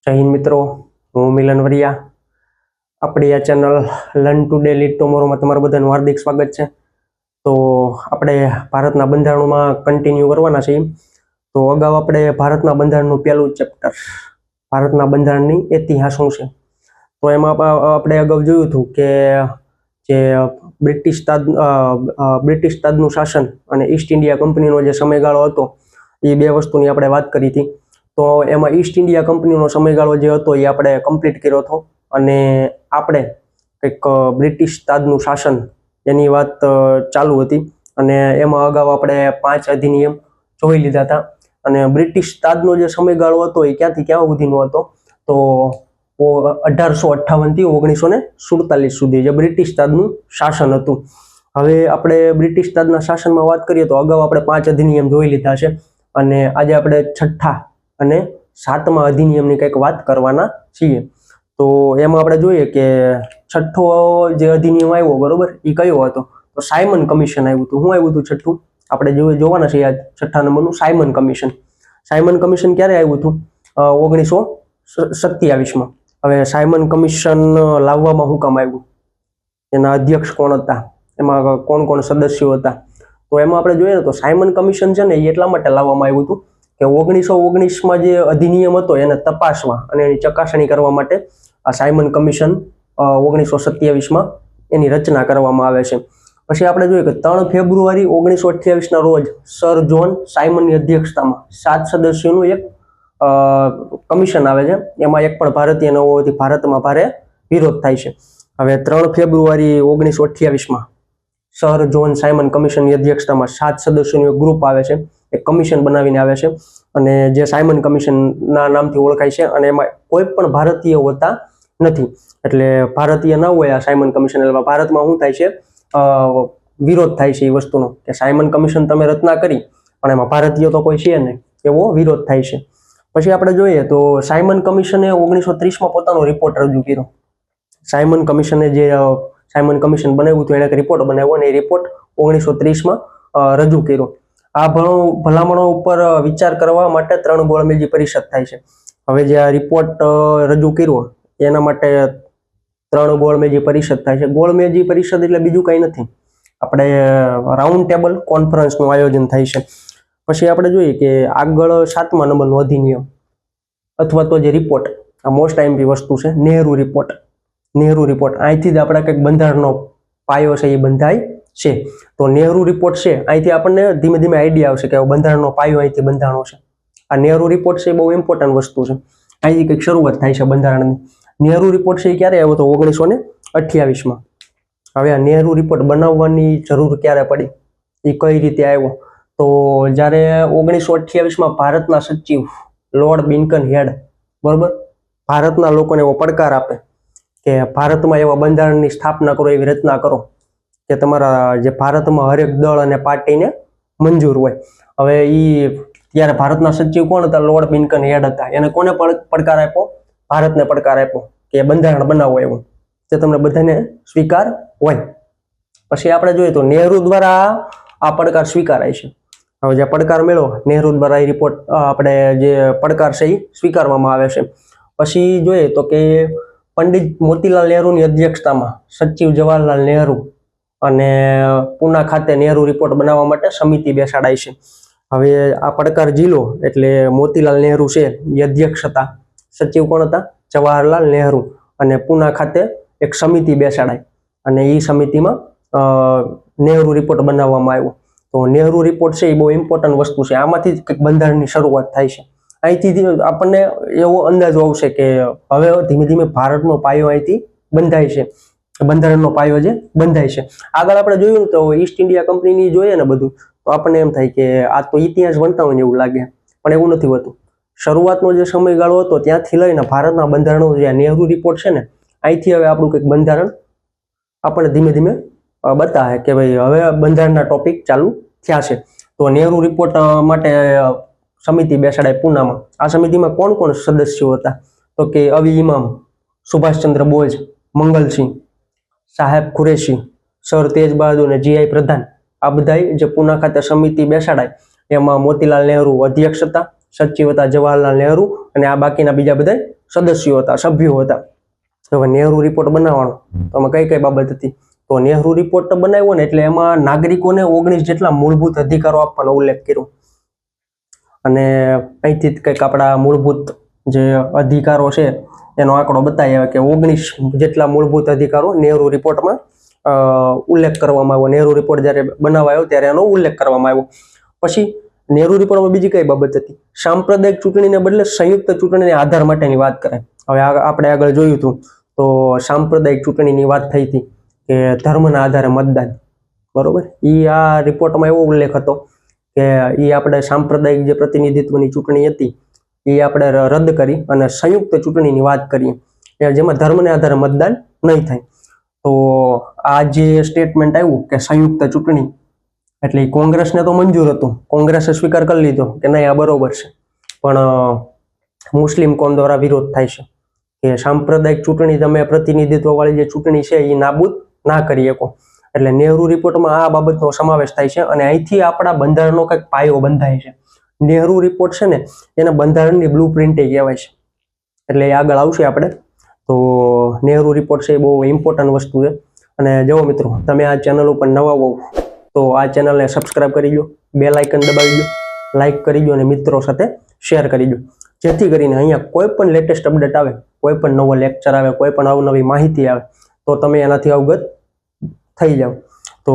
જય હિન્દ મિત્રો, હું મિલન વરિયા. આપણી આ ચેનલ લર્ન ટુડે લીડ ટુમોરોમાં તમારું બધાનું હાર્દિક સ્વાગત છે. તો આપણે ભારતના બંધારણમાં કન્ટિન્યુ કરવાના છીએ. તો અગાઉ આપણે ભારતના બંધારણનું પહેલું ચેપ્ટર ભારતના બંધારણની ઇતિહાસ શું છે, તો એમાં આપણે અગાઉ જોયું હતું કે જે બ્રિટિશ તાજનું શાસન અને ઈસ્ટ ઇન્ડિયા કંપનીનો જે સમયગાળો હતો એ બે વસ્તુની આપણે વાત કરી હતી. તો એમાં ઈસ્ટ ઇન્ડિયા કંપનીનો સમયગાળો જે હતો એ આપણે કમ્પ્લીટ કર્યો હતો અને આપણે કંઈક બ્રિટિશ તાજનું શાસન એની વાત ચાલુ હતી અને એમાં અગાઉ આપણે 5 અધિનિયમ જોઈ લીધા હતા. અને બ્રિટિશ તાજનો જે સમયગાળો હતો એ ક્યાંથી ક્યાં સુધીનો હતો, તો 1858 થી 1947 સુધી જે બ્રિટિશ તાજનું શાસન હતું. હવે આપણે બ્રિટિશ તાજના શાસનમાં વાત કરીએ તો અગાઉ આપણે 5 અધિનિયમ જોઈ લીધા છે અને આજે આપણે 6થા અને 7મા અધિનિયમની કંઈક વાત કરવાના છીએ. તો એમાં આપણે જોઈએ કે 6થો જે અધિનિયમ આવ્યો, બરોબર, એ કયો હતો? તો સાયમન કમિશન આવ્યું હતું. શું આવ્યું હતું 6થું? આપણે જોવાના છીએ આજ 6થા નંબરનું સાયમન કમિશન. સાયમન કમિશન ક્યારે આવ્યું હતું? 1927માં. હવે સાયમન કમિશન લાવવામાં શું કામ આવ્યું, એના અધ્યક્ષ કોણ હતા, એમાં કોણ કોણ સદસ્યો હતા? તો એમાં આપણે જોઈએ ને તો સાયમન કમિશન છે ને એ એટલા માટે લાવવામાં આવ્યું હતું કે 1919માં જે અધિનિયમ હતો એને તપાસવા અને એની ચકાસણી કરવા માટે આ સાયમન કમિશન 1927માં એની રચના કરવામાં આવે છે. પછી આપણે જોઈએ કે 3 ફેબ્રુઆરી 1928ના રોજ સર જોન સાયમનની અધ્યક્ષતામાં 7 સદસ્યોનું એક કમિશન આવે છે. એમાં એક પણ ભારતીય ન હોવાથી ભારતમાં ભારે વિરોધ થાય છે. હવે 3 ફેબ્રુઆરી 1928માં સર જોન સાયમન કમિશનની અધ્યક્ષતામાં 7 સદસ્યોનું એક ગ્રુપ આવે છે, એક કમિશન બનાવીને આવે છે અને જે સાયમન કમિશનના નામથી ઓળખાય છે. અને એમાં કોઈ પણ ભારતીય હોતા નથી, એટલે ભારતીય ન હોય આ સાયમન કમિશન. એટલે ભારતમાં શું થાય છે, વિરોધ થાય છે એ વસ્તુનો કે સાયમન કમિશન તમે રચના કરી પણ એમાં ભારતીય તો કોઈ છે નહીં, એવો વિરોધ થાય છે. પછી આપણે જોઈએ તો સાયમન કમિશને 1930માં પોતાનો રિપોર્ટ રજૂ કર્યો. સાયમન કમિશને જે સાયમન કમિશન બનાવ્યું હતું એને એક રિપોર્ટ બનાવ્યો અને એ રિપોર્ટ 1930માં રજૂ કર્યો. આ ભલામણો ઉપર વિચાર કરવા માટે 3 ગોળમેજી પરિષદ થાય છે. હવે જે આ રિપોર્ટ રજૂ કર્યો એના માટે 3 ગોળમેજી પરિષદ થાય છે. ગોળમેજી પરિષદ એટલે બીજું કંઈ નથી, આપણે રાઉન્ડ ટેબલ કોન્ફરન્સનું આયોજન થાય છે. પછી આપણે જોઈએ કે આગળ 7મા નંબરનો અધિનિયમ અથવા તો જે રિપોર્ટ, આ મોસ્ટ આઈએમપી વસ્તુ છે, નહેરુ રિપોર્ટ. નહેરુ રિપોર્ટ અહીંથી જ આપણે કંઈક બંધારણનો પાયો છે એ બંધાય છે. તો નહેરુ રિપોર્ટ છે અહીંથી આપણને ધીમે ધીમે આઈડિયા આવશે કે બંધારણનો પાયો અહીંથી બંધાણો છે. આ નહેરુ રિપોર્ટ છે એ બહુ ઇમ્પોર્ટન્ટ વસ્તુ છે. અહીંથી કંઈક શરૂઆત થાય છે બંધારણની. નહેરુ રિપોર્ટ છે એ ક્યારે આવ્યો હતો? 1928માં. હવે આ નહેરુ રિપોર્ટ બનાવવાની જરૂર ક્યારે પડી, એ કઈ રીતે આવ્યો? તો જ્યારે 1928માં ભારતના સચિવ લોર્ડ બિન્કન હેડ, બરોબર, ભારતના લોકોને એવો પડકાર આપે કે ભારતમાં એવા બંધારણની સ્થાપના કરો, એવી રચના કરો કે તમારા જે ભારતમાં હરેક દળ અને પાર્ટીને મંજૂર હોય. હવે ત્યારે ભારતના સચિવ કોણ હતા? લોર્ડ બિન્કન હેડ હતા. એને કોને પડકાર આપ્યો? ભારતને પડકાર આપ્યો કે બંધારણ બનાવો એવું, તે તમને બધાને સ્વીકાર હોય. પછી આપણે જોઈએ તો નહેરુ દ્વારા આ પડકાર સ્વીકારાય છે. હવે જે પડકાર મેળવો નહેરુ દ્વારા એ રિપોર્ટ આપણે જે પડકાર છે એ સ્વીકારવામાં આવે છે. પછી જોઈએ તો કે પંડિત મોતીલાલ નહેરુની અધ્યક્ષતામાં સચિવ જવાહરલાલ નહેરુ અને પૂના ખાતે નહેરુ રિપોર્ટ બનાવવા માટે સમિતિ બેસાડાય છે. હવે આ પડકાર જિલ્લો એટલે મોતીલાલ નહેરુ છે એ અધ્યક્ષ હતા, સચિવ કોણ હતા? જવાહરલાલ નહેરુ. અને પૂના ખાતે એક સમિતિ બેસાડાય અને એ સમિતિમાં નહેરુ રિપોર્ટ બનાવવામાં આવ્યો. તો નહેરુ રિપોર્ટ છે એ બહુ ઇમ્પોર્ટન્ટ વસ્તુ છે. આમાંથી જ કંઈક બંધારણની શરૂઆત થાય છે. અહીંથી આપણને એવો અંદાજો આવશે કે હવે ધીમે ધીમે ભારતનો પાયો અહીંથી બંધાય છે, બંધારણનો પાયો જે બંધાય છે. આગળ આપણે જોયું તો ઈસ્ટ ઇન્ડિયા કંપનીની જોઈએ ને બધું, તો આપણને એમ થાય કે આ તો ઇતિહાસ ભણતા હોય ને એવું લાગે, પણ એવું નથી હોતું. શરૂઆતનો જે સમયગાળો હતો ત્યાંથી લઈને ભારતના બંધારણો જે નહેરુ રિપોર્ટ છે ને, અહીંથી હવે આપણું કંઈક બંધારણ આપણને ધીમે ધીમે બતાવે કે ભાઈ હવે બંધારણના ટોપિક ચાલુ થયા છે. તો નહેરુ રિપોર્ટ માટે સમિતિ બેસાડાય પૂનામાં. આ સમિતિમાં કોણ કોણ સદસ્યો હતા? તો કે અવી ઇમામ, સુભાષચંદ્ર બોઝ, મંગલસિંહ, સાહેબ કુરેશી, સર તેજ બહાદુર અને જીઆઈ પ્રધાન. આ બધા જે પૂના ખાતે સમિતિ બેસાડાય એમાં મોતીલાલ નહેરુ અધ્યક્ષ હતા, સચિવ હતા જવાહરલાલ નહેરુ અને આ બાકીના બીજા બધા સદસ્યો હતા, સભ્યો હતા. હવે નહેરુ રિપોર્ટ બનાવવાનો તો એમાં કઈ કઈ બાબત હતી? તો નહેરુ રિપોર્ટ બનાવ્યો ને એટલે એમાં નાગરિકોને 19 જેટલા મૂળભૂત અધિકારો આપવાનો ઉલ્લેખ કર્યો. અને અહીંથી કંઈક આપણા મૂળભૂત જે અધિકારો છે એનો આંકડો બતાવ્યો કે 19 જેટલા મૂળભૂત અધિકારો નહેરુ રિપોર્ટમાં ઉલ્લેખ કરવામાં આવ્યો. નહેરુ રિપોર્ટ જ્યારે બનાવાયો ત્યારે એનો ઉલ્લેખ કરવામાં આવ્યો. પછી નહેરુ રિપોર્ટમાં બીજી કઈ બાબત હતી? સાંપ્રદાયિક ચૂંટણીને બદલે સંયુક્ત ચૂંટણીના આધાર માટેની વાત કરે. હવે આપણે આગળ જોયું હતું તો સાંપ્રદાયિક ચૂંટણીની વાત થઈ હતી કે ધર્મના આધારે મતદાન, બરોબર. આ રિપોર્ટમાં એવો ઉલ્લેખ હતો કે આપણે સાંપ્રદાયિક જે પ્રતિનિધિત્વની ચૂંટણી હતી એ આપણે રદ કરી અને સંયુક્ત ચૂંટણીની વાત કરીએ જેમાં ધર્મને આધારે મતદાન નહીં થાય. તો આ જે સ્ટેટમેન્ટ આવ્યું કે સંયુક્ત ચૂંટણી, એટલે કોંગ્રેસને તો મંજૂર હતું, કોંગ્રેસે સ્વીકાર કરી લીધો કે નહીં આ બરોબર છે, પણ મુસ્લિમ કોમ દ્વારા વિરોધ થાય છે કે સાંપ્રદાયિક ચૂંટણી તમે પ્રતિનિધિત્વ વાળી જે ચૂંટણી છે એ નાબૂદ ના કરી શકો. એટલે નહેરુ રિપોર્ટમાં આ બાબતનો સમાવેશ થાય છે અને અહીંથી આપણા બંધારણનો કંઈક પાયો બંધાય છે. નહેરુ રિપોર્ટ છે ને એને બંધારણની બ્લુ પ્રિન્ટ કહેવાય છે. એટલે એ આગળ આવશે આપણે. તો નહેરુ રિપોર્ટ છે એ બહુ ઇમ્પોર્ટન્ટ વસ્તુ છે. અને જો મિત્રો તમે આ ચેનલ ઉપર નવા હોવ તો આ ચેનલને સબસ્ક્રાઇબ કરી દો, બેલ આઇકન દબાવી દો, લાઇક કરી દો અને મિત્રો સાથે શેર કરી દો, જેથી કરીને અહીંયા કોઈ પણ લેટેસ્ટ અપડેટ આવે, કોઈ પણ નવો લેક્ચર આવે, કોઈ પણ અવનવી માહિતી આવે તો તમે એનાથી અવગત થઈ જાઓ. તો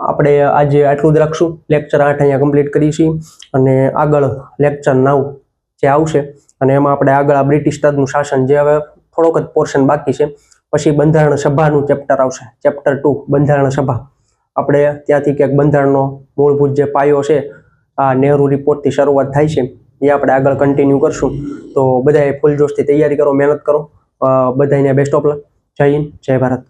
આપણે આજે આટલું જ રાખશું. લેક્ચર 8 અહીંયા કમ્પ્લીટ કરીશું અને આગળ લેક્ચર 9 જે આવશે અને એમાં આપણે આગળ આ બ્રિટિશ તાજનું શાસન, જે હવે થોડોક જ પોર્શન બાકી છે, પછી બંધારણ સભાનું ચેપ્ટર આવશે, ચેપ્ટર 2 બંધારણ સભા. આપણે ત્યાંથી ક્યાંક બંધારણનો મૂળભૂત જે પાયો છે આ નહેરુ રિપોર્ટથી શરૂઆત થાય છે એ આપણે આગળ કન્ટિન્યુ કરશું. તો બધાએ ફૂલ જોશથી તૈયારી કરો, મહેનત કરો. બધાને બેસ્ટ ઓફ લક. જય હિન્દ, જય ભારત.